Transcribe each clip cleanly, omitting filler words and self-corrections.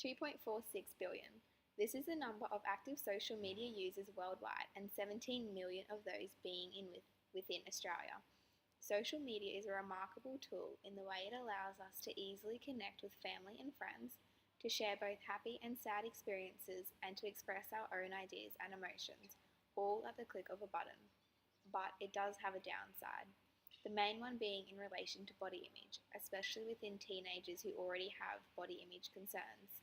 2.46 billion. This is the number of active social media users worldwide, and 17 million of those being within Australia. Social media is a remarkable tool in the way it allows us to easily connect with family and friends, to share both happy and sad experiences, and to express our own ideas and emotions, all at the click of a button. But it does have a downside. The main one being in relation to body image, especially within teenagers who already have body image concerns.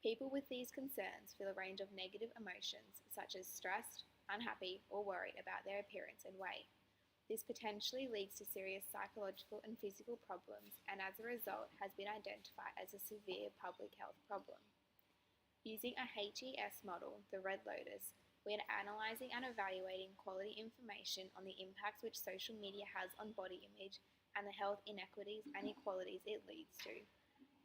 People with these concerns feel a range of negative emotions such as stressed, unhappy, or worried about their appearance and weight. This potentially leads to serious psychological and physical problems, and as a result has been identified as a severe public health problem. Using a HES model, the Red Lotus, we are analysing and evaluating quality information on the impacts which social media has on body image and the health inequities and inequalities it leads to.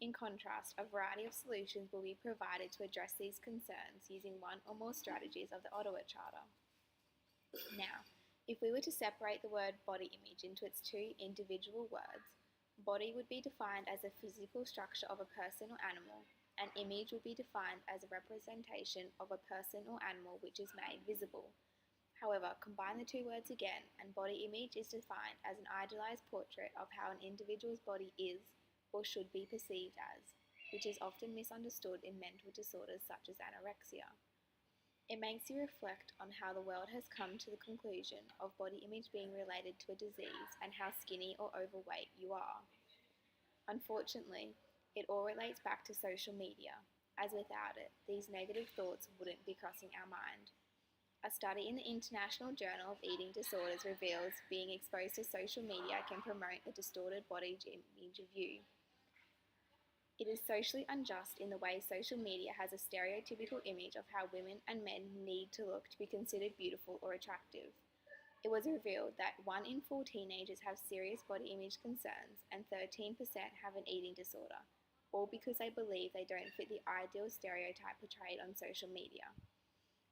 In contrast, a variety of solutions will be provided to address these concerns using one or more strategies of the Ottawa Charter. Now, if we were to separate the word body image into its two individual words, body would be defined as a physical structure of a person or animal, and image would be defined as a representation of a person or animal which is made visible. However, combine the two words again, and body image is defined as an idealized portrait of how an individual's body is or should be perceived as, which is often misunderstood in mental disorders such as anorexia. It makes you reflect on how the world has come to the conclusion of body image being related to a disease and how skinny or overweight you are. Unfortunately, it all relates back to social media, as without it, these negative thoughts wouldn't be crossing our mind. A study in the International Journal of Eating Disorders reveals being exposed to social media can promote a distorted body image view. It is socially unjust in the way social media has a stereotypical image of how women and men need to look to be considered beautiful or attractive. It was revealed that 1 in 4 teenagers have serious body image concerns and 13% have an eating disorder, all because they believe they don't fit the ideal stereotype portrayed on social media.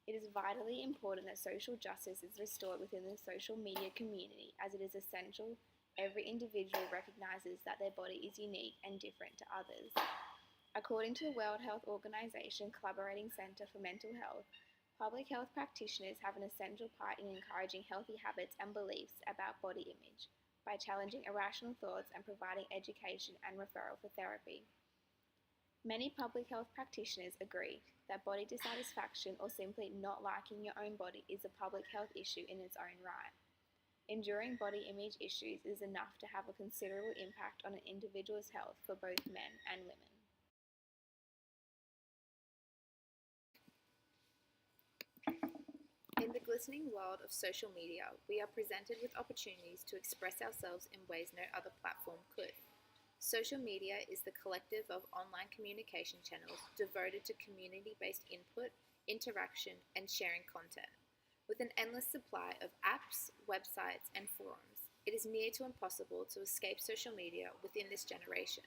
It is vitally important that social justice is restored within the social media community, as it is essential every individual recognizes that their body is unique and different to others. According to the World Health Organization Collaborating Center for Mental Health, public health practitioners have an essential part in encouraging healthy habits and beliefs about body image by challenging irrational thoughts and providing education and referral for therapy. Many public health practitioners agree that body dissatisfaction or simply not liking your own body is a public health issue in its own right. Enduring body image issues is enough to have a considerable impact on an individual's health for both men and women. In the glistening world of social media, we are presented with opportunities to express ourselves in ways no other platform could. Social media is the collective of online communication channels devoted to community-based input, interaction, and sharing content. With an endless supply of apps, websites, and forums, it is near to impossible to escape social media within this generation.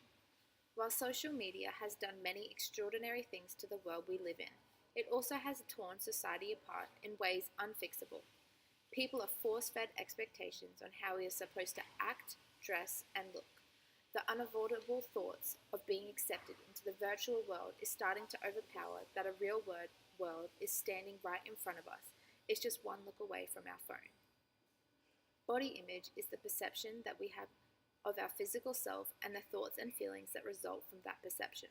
While social media has done many extraordinary things to the world we live in, it also has torn society apart in ways unfixable. People are force-fed expectations on how we are supposed to act, dress, and look. The unavoidable thoughts of being accepted into the virtual world is starting to overpower that a real world is standing right in front of us. It's just one look away from our phone. Body image is the perception that we have of our physical self and the thoughts and feelings that result from that perception.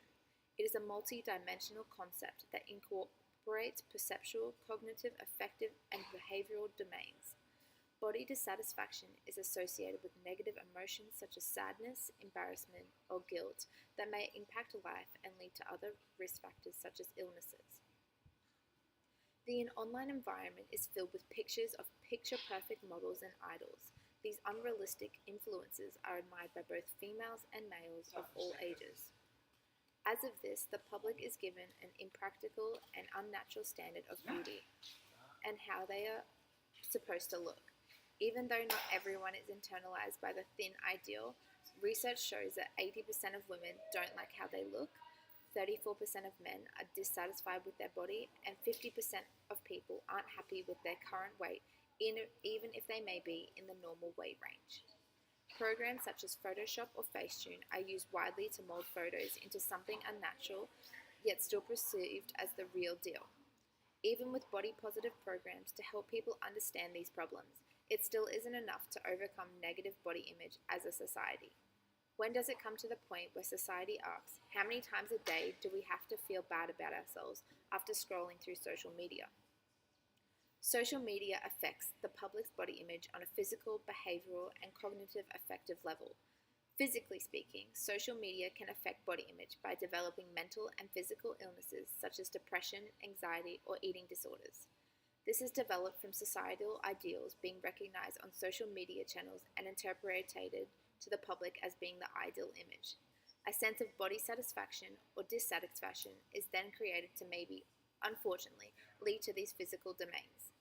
It is a multi-dimensional concept that incorporates perceptual, cognitive, affective, and behavioral domains. Body dissatisfaction is associated with negative emotions such as sadness, embarrassment, or guilt that may impact life and lead to other risk factors such as illnesses. The online environment is filled with pictures of picture-perfect models and idols. These unrealistic influences are admired by both females and males of all ages. As of this, the public is given an impractical and unnatural standard of beauty and how they are supposed to look. Even though not everyone is internalized by the thin ideal, research shows that 80% of women don't like how they look, 34% of men are dissatisfied with their body, and 50% of people aren't happy with their current weight, even if they may be in the normal weight range. Programs such as Photoshop or Facetune are used widely to mold photos into something unnatural, yet still perceived as the real deal. Even with body positive programs to help people understand these problems, it still isn't enough to overcome negative body image as a society. When does it come to the point where society asks, how many times a day do we have to feel bad about ourselves after scrolling through social media? Social media affects the public's body image on a physical, behavioral, and cognitive affective level. Physically speaking, social media can affect body image by developing mental and physical illnesses such as depression, anxiety, or eating disorders. This is developed from societal ideals being recognized on social media channels and interpreted to the public as being the ideal image. A sense of body satisfaction or dissatisfaction is then created to maybe, unfortunately, lead to these physical domains.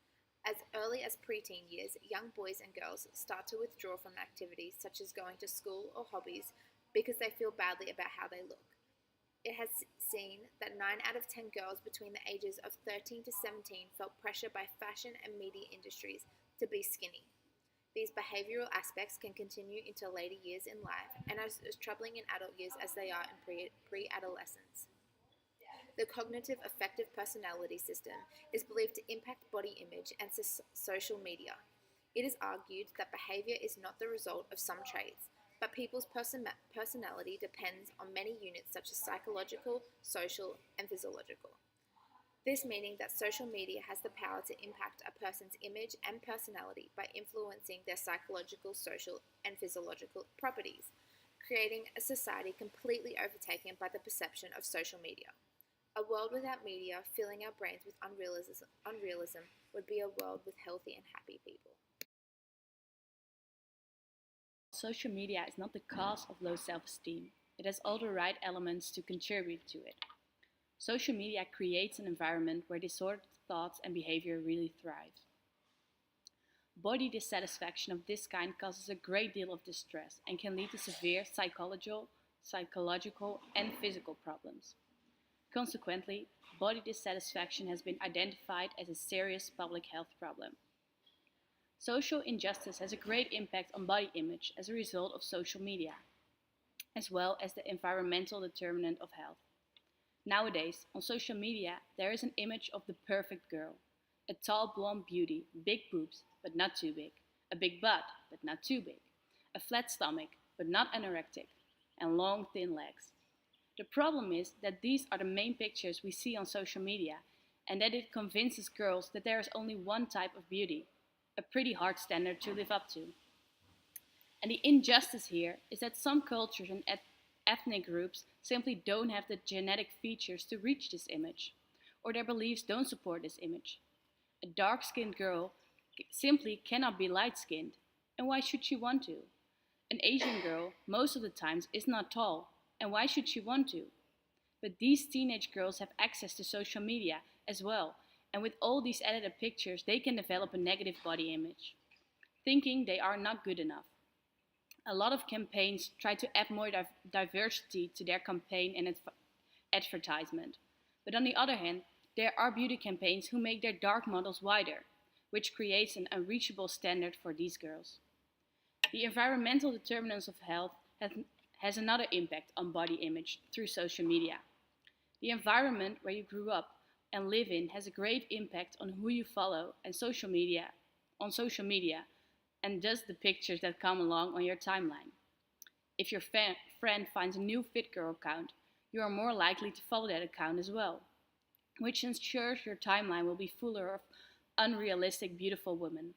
As early as preteen years, young boys and girls start to withdraw from activities such as going to school or hobbies because they feel badly about how they look. It has seen that 9 out of 10 girls between the ages of 13 to 17 felt pressure by fashion and media industries to be skinny. These behavioral aspects can continue into later years in life and are as troubling in adult years as they are in pre-adolescence. The cognitive affective personality system is believed to impact body image and social media. It is argued that behavior is not the result of some traits, but people's personality depends on many units such as psychological, social, and physiological. This meaning that social media has the power to impact a person's image and personality by influencing their psychological, social, and physiological properties, creating a society completely overtaken by the perception of social media. A world without media filling our brains with unrealism would be a world with healthy and happy people. Social media is not the cause of low self-esteem. It has all the right elements to contribute to it. Social media creates an environment where disordered thoughts and behavior really thrive. Body dissatisfaction of this kind causes a great deal of distress and can lead to severe psychological, and physical problems. Consequently, body dissatisfaction has been identified as a serious public health problem. Social injustice has a great impact on body image as a result of social media, as well as the environmental determinant of health. Nowadays, on social media, there is an image of the perfect girl. A tall blonde beauty, big boobs, but not too big. A big butt, but not too big. A flat stomach, but not anorectic. And long, thin legs. The problem is that these are the main pictures we see on social media, and that it convinces girls that there is only one type of beauty, a pretty hard standard to live up to. And the injustice here is that some cultures and ethnic groups simply don't have the genetic features to reach this image, or their beliefs don't support this image. A dark-skinned girl simply cannot be light-skinned, and why should she want to? An Asian girl, most of the times, is not tall, and why should she want to? But these teenage girls have access to social media as well, and with all these edited pictures, they can develop a negative body image, thinking they are not good enough. A lot of campaigns try to add more diversity to their campaign and advertisement. But on the other hand, there are beauty campaigns who make their dark models wider, which creates an unreachable standard for these girls. The environmental determinants of health has another impact on body image through social media. The environment where you grew up and live in has a great impact on who you follow and on social media, and thus the pictures that come along on your timeline. If your friend finds a new fit girl account, you are more likely to follow that account as well, which ensures your timeline will be fuller of unrealistic beautiful women.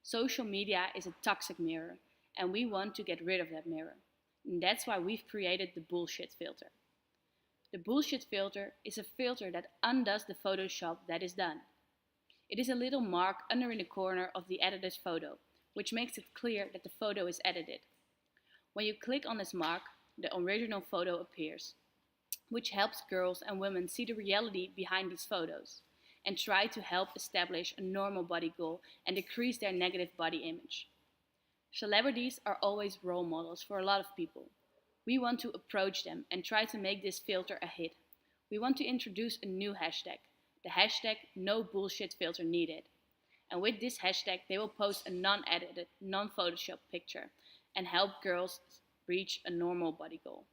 Social media is a toxic mirror, and we want to get rid of that mirror. And that's why we've created the bullshit filter. The bullshit filter is a filter that undoes the Photoshop that is done. It is a little mark under in the corner of the edited photo, which makes it clear that the photo is edited. When you click on this mark, the original photo appears, which helps girls and women see the reality behind these photos and try to help establish a normal body goal and decrease their negative body image. Celebrities are always role models for a lot of people. We want to approach them and try to make this filter a hit. We want to introduce a new hashtag, the hashtag #NoBullshitFilterNeeded. And with this hashtag, they will post a non-edited, non-Photoshop picture and help girls reach a normal body goal.